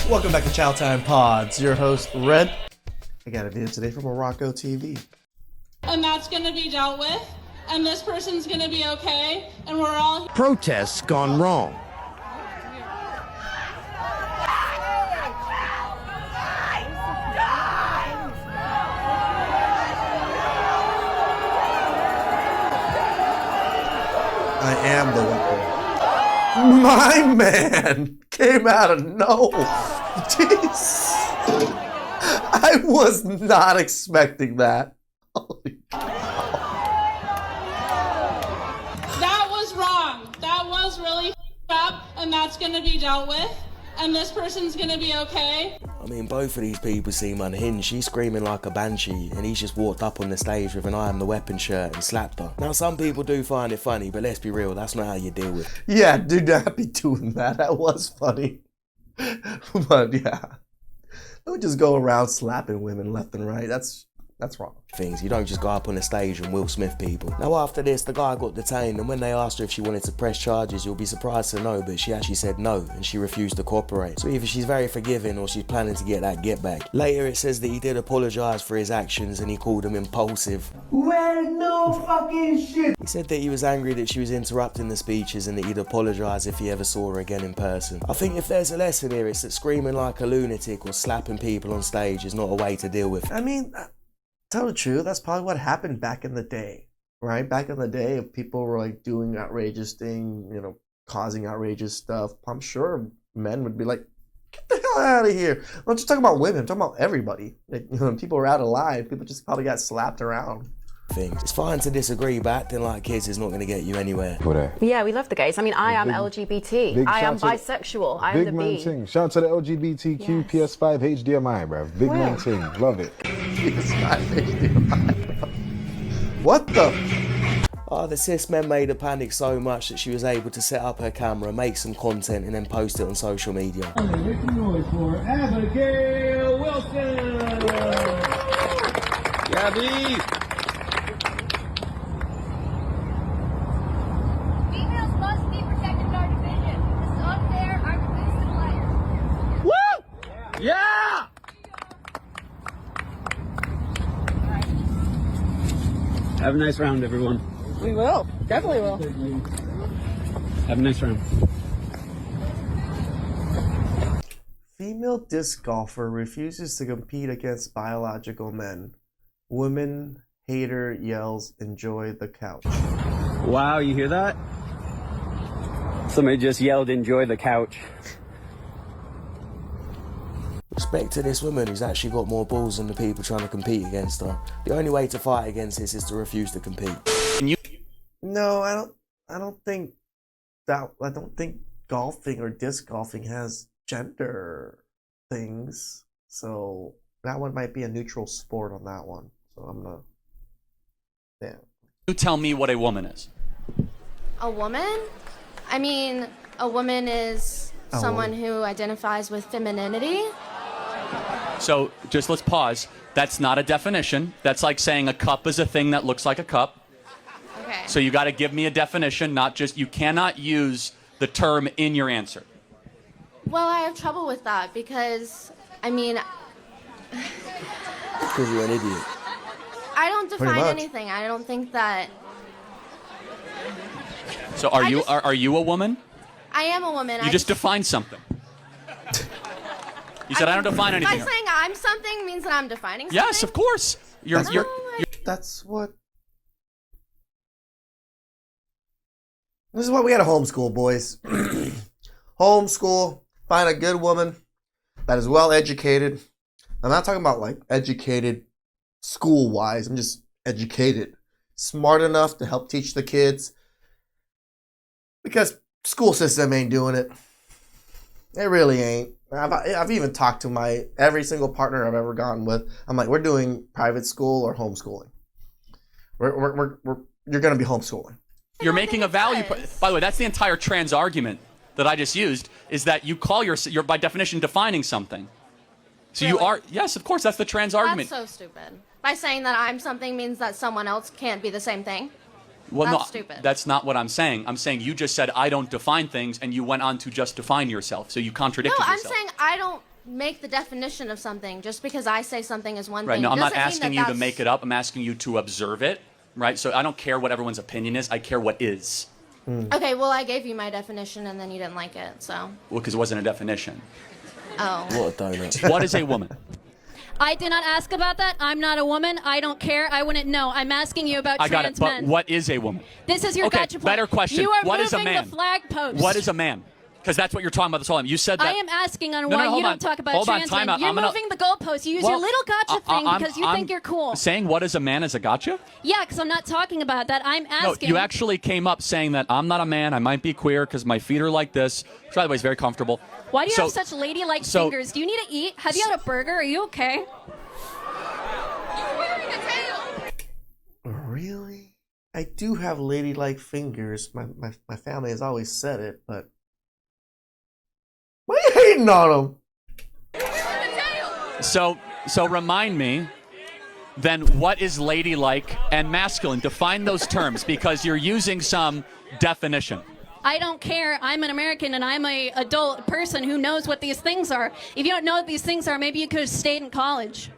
Welcome back to Chow Time Pods. Your host, Red. I got a video today from Morocco TV. And that's going to be dealt with, and this person's going to be okay, and we're all... Protests gone wrong. I am the weapon. My man came out of nowhere. Jeez. I was not expecting that. Holy cow. That was wrong. That was really up, and that's going to be dealt with, and this person's going to be okay. I mean, both of these people seem unhinged. She's screaming like a banshee, and he's just walked up on the stage with an I am the weapon shirt and slapped her. Now, some people do find it funny, but let's be real, that's not how you deal with it. Yeah, do not be doing that. That was funny. But yeah. Don't just go around slapping women left and right. That's wrong. Things. You don't just go up on the stage and Will Smith people. Now after this, the guy got detained, and when they asked her if she wanted to press charges, you'll be surprised to know, but she actually said no, and she refused to cooperate. So either she's very forgiving or she's planning to get that get back. Later it says that he did apologise for his actions and he called him impulsive. Well, no fucking shit. He said that he was angry that she was interrupting the speeches and that he'd apologise if he ever saw her again in person. I think if there's a lesson here, it's that screaming like a lunatic or slapping people on stage is not a way to deal with it. I mean, tell the truth, that's probably what happened back in the day, right? Back in the day, if people were like doing outrageous things, you know, causing outrageous stuff, I'm sure men would be like, get the hell out of here. I'm not just talking about women, I'm talking about everybody. Like, you know, people were out of line, people just probably got slapped around. Things. It's fine to disagree, but acting like kids is not going to get you anywhere. Yeah, we love the gays. I mean, I am LGBT. I am bisexual. I am the B. Big man ting. Shout out to the LGBTQ Yes. PS5 HDMI, bruv. Big man ting. Love it. What the? Oh, the cis men made her panic so much that she was able to set up her camera, make some content, and then post it on social media. Make some noise for Abigail Wilson. Gabby! Females must be protected in our division. This is unfair. I release the players. Woo! Yeah! Have a nice round, everyone. We will. Definitely will. Have a nice round. Female disc golfer refuses to compete against biological men. Woman hater yells, enjoy the couch. Wow, you hear that? Somebody just yelled, enjoy the couch. Respect to this woman who's actually got more balls than the people trying to compete against her. The only way to fight against this is to refuse to compete. No, I don't think golfing or disc golfing has gender things. So that one might be a neutral sport on that one. So I'm gonna, yeah. You tell me what a woman is. A woman? I mean, a woman is someone who identifies with femininity. So just let's pause. That's not a definition. That's like saying a cup is a thing that looks like a cup. Okay. So you got to give me a definition, not just, you cannot use the term in your answer. Well, I have trouble with that because, I mean, Because you're an idiot. I don't Pretty define much. anything. I don't think that So are you a woman? I am a woman. You just defined something. You said I don't define anything. By saying I'm something means that I'm defining something? Yes, of course. That's what. This is what we got to homeschool, boys. Homeschool. Find a good woman that is well educated. I'm not talking about like educated school wise. I'm just educated, smart enough to help teach the kids. Because school system ain't doing it. It really ain't. I've even talked to every single partner I've ever gone with. I'm like, we're doing private school or homeschooling. You're going to be homeschooling. You're making a value. By the way, that's the entire trans argument that I just used, is that you call you're by definition defining something. So Really? you are, yes, of course, that's the trans argument. That's so stupid. By saying that I'm something means that someone else can't be the same thing. Well, That's no, stupid. that's not what I'm saying. I'm saying you just said I don't define things, and you went on to just define yourself. So you contradicted No, I'm yourself. saying I don't make the definition of something. Just because I say something is one Right. thing. No, I'm not doesn't mean asking that you to that's- make it up. I'm asking you to observe it. Right. So I don't care what everyone's opinion is. I care what is. Okay, well, I gave you my definition and then you didn't like it, so. Well, because it wasn't a definition. Oh. What a donut. What is a woman? I did not ask about that. I'm not a woman. I don't care. I wouldn't know. I'm asking you about I got trans it. But men. what is a woman? This is your Okay, gotcha point. better question. You are What is a moving man? the flag post. What is a man? Because that's what you're talking about this whole time. You said that. I am asking on No, why hold you on. don't talk about Hold on, trans time men. out. You're I'm gonna- moving the goalposts. You use Well, your little gotcha thing because you I'm think you're cool. Saying what is a man is a gotcha? Yeah, because I'm not talking about that. I'm No, asking. you actually came up saying that I'm not a man. I might be queer because my feet are like this. Which, by the way, is very comfortable. Why do you So- have such ladylike so- fingers? Do you need to eat? Have you had a burger? Are you okay? Really? I do have ladylike fingers. My family has always said it, but why are you hating on them? So remind me, then what is ladylike and masculine? Define those terms because you're using some definition. I don't care. I'm an American and I'm a adult person who knows what these things are. If you don't know what these things are, maybe you could have stayed in college.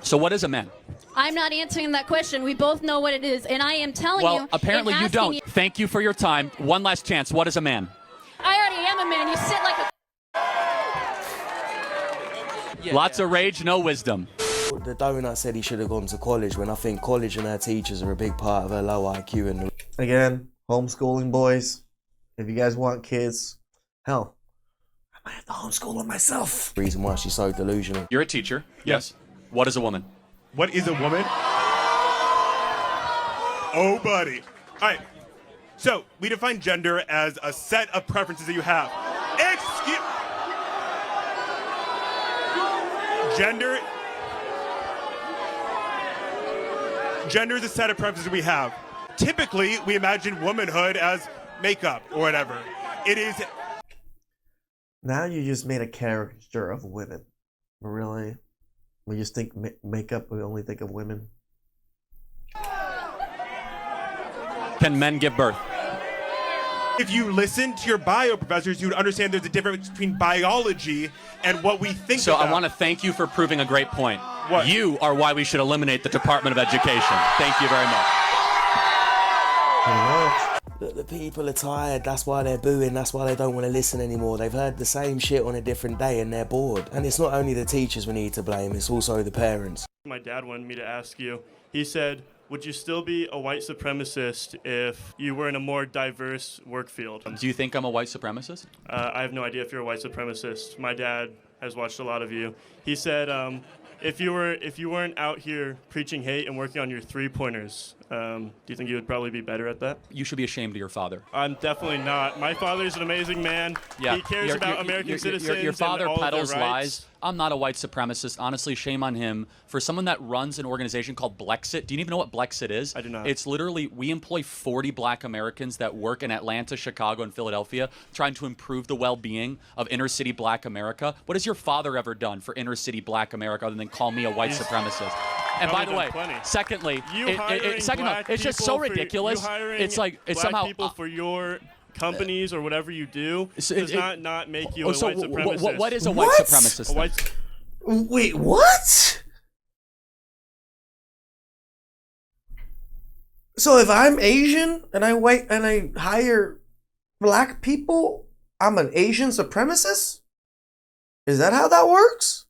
So what is a man? I'm not answering that question. We both know what it is, and I am telling you. Well, apparently and you asking don't. you- Thank you for your time. One last chance. What is a man? I already am a man. You sit like a. Lots of rage, no wisdom. The donut said he should have gone to college when I think college and her teachers are a big part of her low IQ and Again, homeschooling boys. If you guys want kids, hell, I might have to homeschool them myself. the reason why she's so delusional. You're a teacher. Yes. What is a woman? What is a woman? Oh, buddy. All right. So we define gender as a set of preferences that you have. Gender is a set of preferences we have. Typically, we imagine womanhood as makeup or whatever. It is. Now you just made a caricature of women. Really? We just think makeup, we only think of women. Can men give birth? If you listen to your bio professors, you would understand there's a difference between biology and what we think So about. I want to thank you for proving a great point. What? You are why we should eliminate the Department of Education. Thank you very much. Look, the people are tired, that's why they're booing, that's why they don't want to listen anymore. They've heard the same shit on a different day and they're bored. And it's not only the teachers we need to blame, it's also the parents. My dad wanted me to ask you. He said, would you still be a white supremacist if you were in a more diverse work field? Do you think I'm a white supremacist? I have no idea if you're a white supremacist. My dad has watched a lot of you. He said, if you weren't out here preaching hate and working on your three-pointers, do you think you would probably be better at that? You should be ashamed of your father. I'm definitely not. My father's an amazing man. Yeah. He cares about American citizens Your father and all peddles of their rights. lies. I'm not a white supremacist. Honestly, shame on him. For someone that runs an organization called Blexit, do you even know what Blexit is? I do not. It's literally, we employ 40 black Americans that work in Atlanta, Chicago, and Philadelphia, trying to improve the well-being of inner-city black America. What has your father ever done for inner-city black America other than call me a white supremacist? And by the way, secondly, it's just so ridiculous. It's like it's black somehow people for your companies or whatever you do does not make you a so white supremacist. What is a white supremacist? A white, Wait, what? So if I'm Asian and I hire black people, I'm an Asian supremacist? Is that how that works?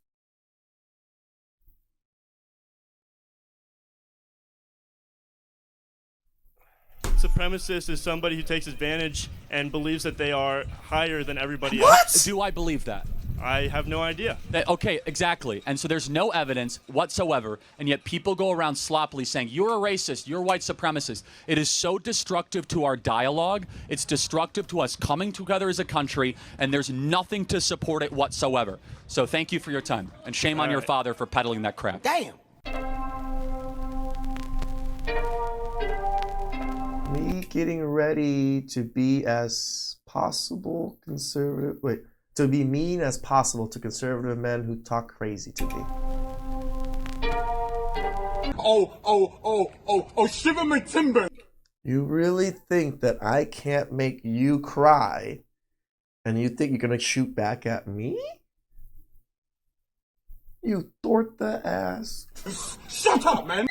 supremacist is somebody who takes advantage and believes that they are higher than everybody What? else. Do I believe that? I have no idea. Okay, exactly. And so there's no evidence whatsoever, and yet people go around sloppily saying, you're a racist, you're a white supremacist. It is so destructive to our dialogue. It's destructive to us coming together as a country, and there's nothing to support it whatsoever. So thank you for your time, and shame on your father for peddling that crap. Damn! Me getting ready to be as possible conservative. Wait, to be mean as possible to conservative men who talk crazy to me. Shiver my timber. You really think that I can't make you cry, and you think you're gonna shoot back at me? You thwart the ass. Shut up, man.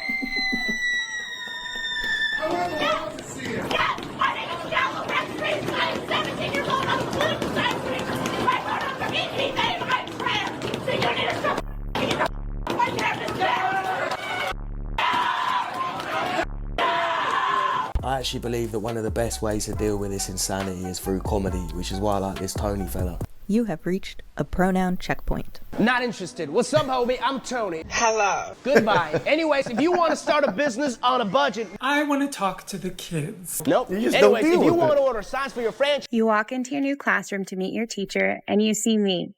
I actually believe that one of the best ways to deal with this insanity is through comedy, which is why I like this Tony fella. You have reached a pronoun checkpoint. Not interested. What's up, homie? I'm Tony. Hello. Goodbye. Anyways, if you want to start a business on a budget, I want to talk to the kids. Nope. just Anyways, don't if deal you with want it. to order signs for your franchise, You walk into your new classroom to meet your teacher and you see me.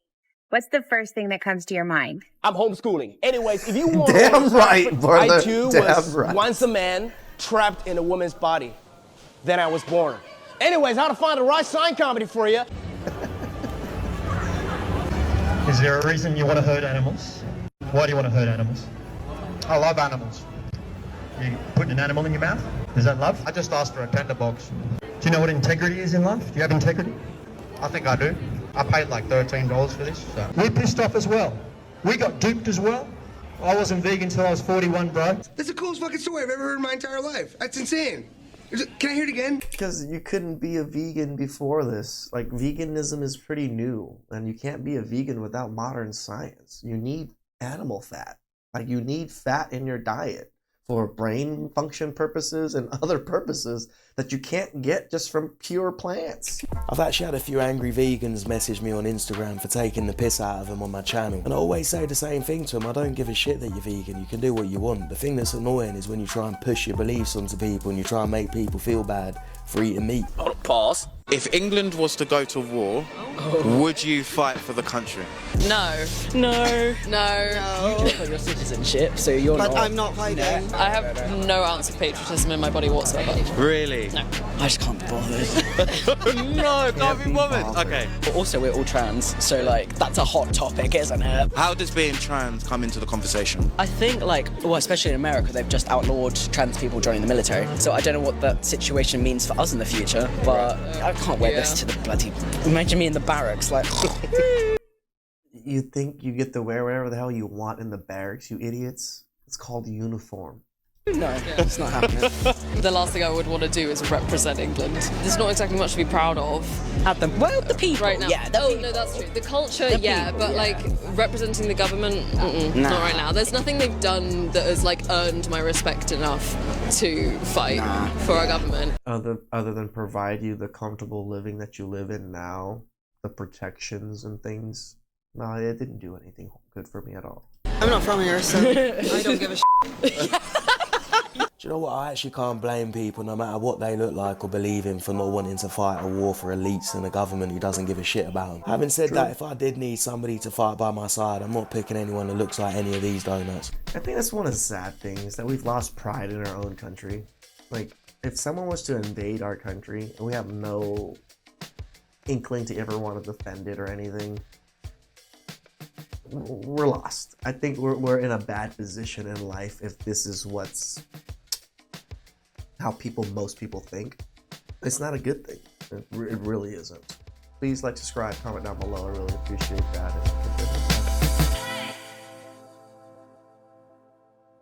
What's the first thing that comes to your mind? I'm homeschooling. Anyways, if you want to Damn order signs right, for, brother. I too Damn was right. once a man trapped in a woman's body. Then I was born. Anyways, how to find the right sign comedy for you. Is there a reason you want to hurt animals? Why do you want to hurt animals? I love animals. You putting an animal in your mouth? Is that love? I just asked for a tender box. Do you know what integrity is in life? Do you have integrity? I think I do. I paid like $13 for this. So. We're pissed off as well. We got duped as well. I wasn't vegan till I was 41, bro. That's the coolest fucking story I've ever heard in my entire life. That's insane. Can I hear it again? Because you couldn't be a vegan before this. Like, veganism is pretty new, and you can't be a vegan without modern science. You need animal fat. Like, you need fat in your diet for brain function purposes and other purposes that you can't get just from pure plants. I've actually had a few angry vegans message me on Instagram for taking the piss out of them on my channel. And I always say the same thing to them, I don't give a shit that you're vegan, you can do what you want. The thing that's annoying is when you try and push your beliefs onto people and you try and make people feel bad for eating meat. Pause. If England was to go to war, would you fight for the country? No. No. No. You got your citizenship, so you're But not. I'm not fighting. I have no ounce of patriotism in my body whatsoever. Really? No. I just can't be bothered. No, can't be bothered. Okay. But also, we're all trans, so like that's a hot topic, isn't it? How does being trans come into the conversation? I think well, especially in America, they've just outlawed trans people joining the military. So I don't know what that situation means for us in the future, but I can't wear this to the bloody. Imagine me in the barracks, like. You think you get to wear whatever the hell you want in the barracks, you idiots? It's called uniform. No, it's not happening. The last thing I would want to do is represent England. There's not exactly much to be proud of. The people. Right now. Yeah, the people. No, that's true. The culture, The yeah, people, but yeah. like representing the government, Nah. not right now. There's nothing they've done that has like earned my respect enough to fight for our government. Other than provide you the comfortable living that you live in now, the protections and things. No, it didn't do anything good for me at all. I'm not from here, so I don't give a shit. Do you know what? I actually can't blame people, no matter what they look like or believe in, for not wanting to fight a war for elites and a government who doesn't give a shit about them. Having said that, if I did need somebody to fight by my side, I'm not picking anyone that looks like any of these donuts. I think that's one of the sad things, that we've lost pride in our own country. Like, if someone was to invade our country and we have no inkling to ever want to defend it or anything, we're lost. I think we're in a bad position in life if this is how most people think. It's not a good thing. It really isn't. Please like, subscribe, comment down below. I really appreciate that.